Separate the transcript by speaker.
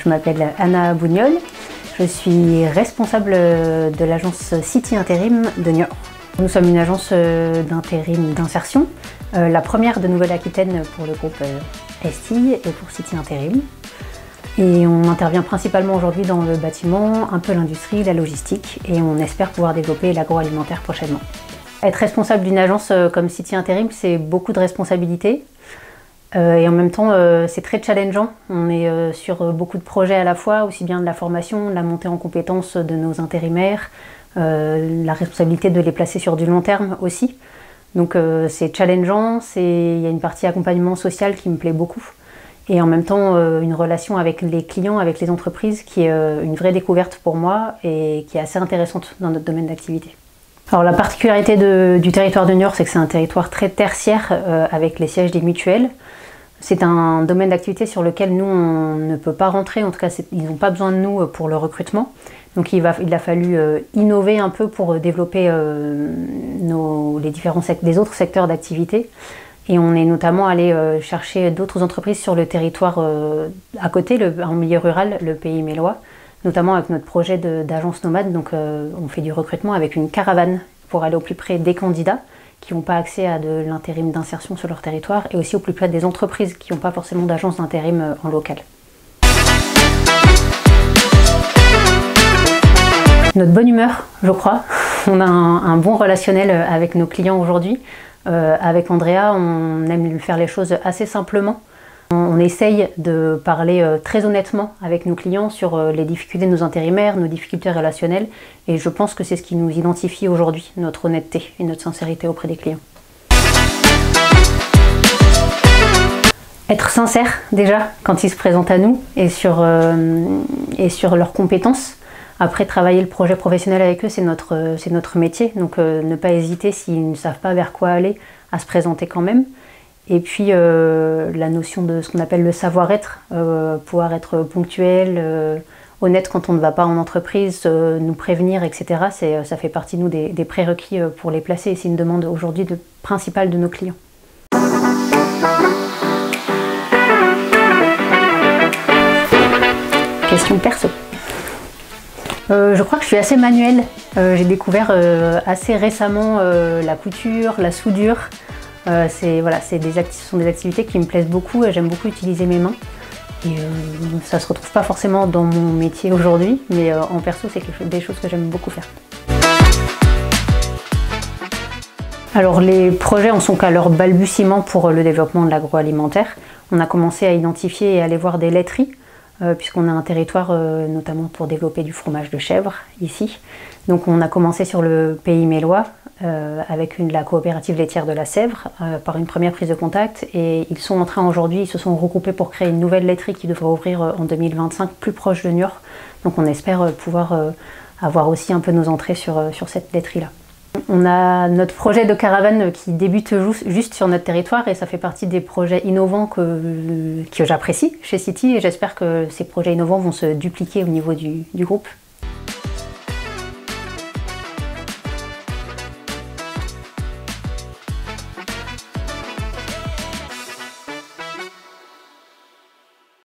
Speaker 1: Je m'appelle Anna Bougnol, je suis responsable de l'agence City Intérim de Niort. Nous sommes une agence d'intérim d'insertion, la première de Nouvelle-Aquitaine pour le groupe STI et pour City Intérim. Et on intervient principalement aujourd'hui dans le bâtiment, un peu l'industrie, la logistique, et on espère pouvoir développer l'agroalimentaire prochainement. Être responsable d'une agence comme City Intérim, c'est beaucoup de responsabilités. Et en même temps, c'est très challengeant. On est sur beaucoup de projets à la fois, aussi bien de la formation, de la montée en compétences de nos intérimaires, la responsabilité de les placer sur du long terme aussi. Donc c'est challengeant, il y a une partie accompagnement social qui me plaît beaucoup. Et en même temps, une relation avec les clients, avec les entreprises, qui est une vraie découverte pour moi et qui est assez intéressante dans notre domaine d'activité. Alors la particularité du territoire de Niort, c'est que c'est un territoire très tertiaire avec les sièges des mutuelles. C'est un domaine d'activité sur lequel nous, on ne peut pas rentrer, en tout cas ils n'ont pas besoin de nous pour le recrutement. Donc il a fallu innover un peu pour développer les autres secteurs d'activité. Et on est notamment allé chercher d'autres entreprises sur le territoire à côté, en milieu rural, le Pays Mélois, notamment avec notre projet d'agence nomade. Donc on fait du recrutement avec une caravane pour aller au plus près des candidats qui n'ont pas accès à de l'intérim d'insertion sur leur territoire et aussi au plus près des entreprises qui n'ont pas forcément d'agence d'intérim en local. Notre bonne humeur, je crois. On a un bon relationnel avec nos clients aujourd'hui. Avec Andrea, on aime faire les choses assez simplement. On essaye de parler très honnêtement avec nos clients sur les difficultés de nos intérimaires, nos difficultés relationnelles, et je pense que c'est ce qui nous identifie aujourd'hui, notre honnêteté et notre sincérité auprès des clients. Être sincère déjà quand ils se présentent à nous et sur leurs compétences. Après, travailler le projet professionnel avec eux, c'est notre métier, donc ne pas hésiter s'ils ne savent pas vers quoi aller, à se présenter quand même. Et puis la notion de ce qu'on appelle le savoir-être, pouvoir être ponctuel, honnête quand on ne va pas en entreprise, nous prévenir, etc. Ça fait partie, nous, des prérequis pour les placer et c'est une demande aujourd'hui principale de nos clients. Question perso. Je crois que je suis assez manuelle. J'ai découvert assez récemment la couture, la soudure. Ce sont des activités qui me plaisent beaucoup et j'aime beaucoup utiliser mes mains. Et ça se retrouve pas forcément dans mon métier aujourd'hui, mais en perso, c'est des choses que j'aime beaucoup faire. Alors les projets en sont qu'à leur balbutiement pour le développement de l'agroalimentaire. On a commencé à identifier et à aller voir des laiteries, puisqu'on a un territoire notamment pour développer du fromage de chèvre ici. Donc on a commencé sur le Pays Mélois avec la coopérative laitière de la Sèvre par une première prise de contact et ils sont en train aujourd'hui, ils se sont regroupés pour créer une nouvelle laiterie qui devrait ouvrir en 2025 plus proche de Niort. Donc on espère pouvoir avoir aussi un peu nos entrées sur cette laiterie-là. On a notre projet de caravane qui débute juste sur notre territoire et ça fait partie des projets innovants que j'apprécie chez City et j'espère que ces projets innovants vont se dupliquer au niveau du groupe.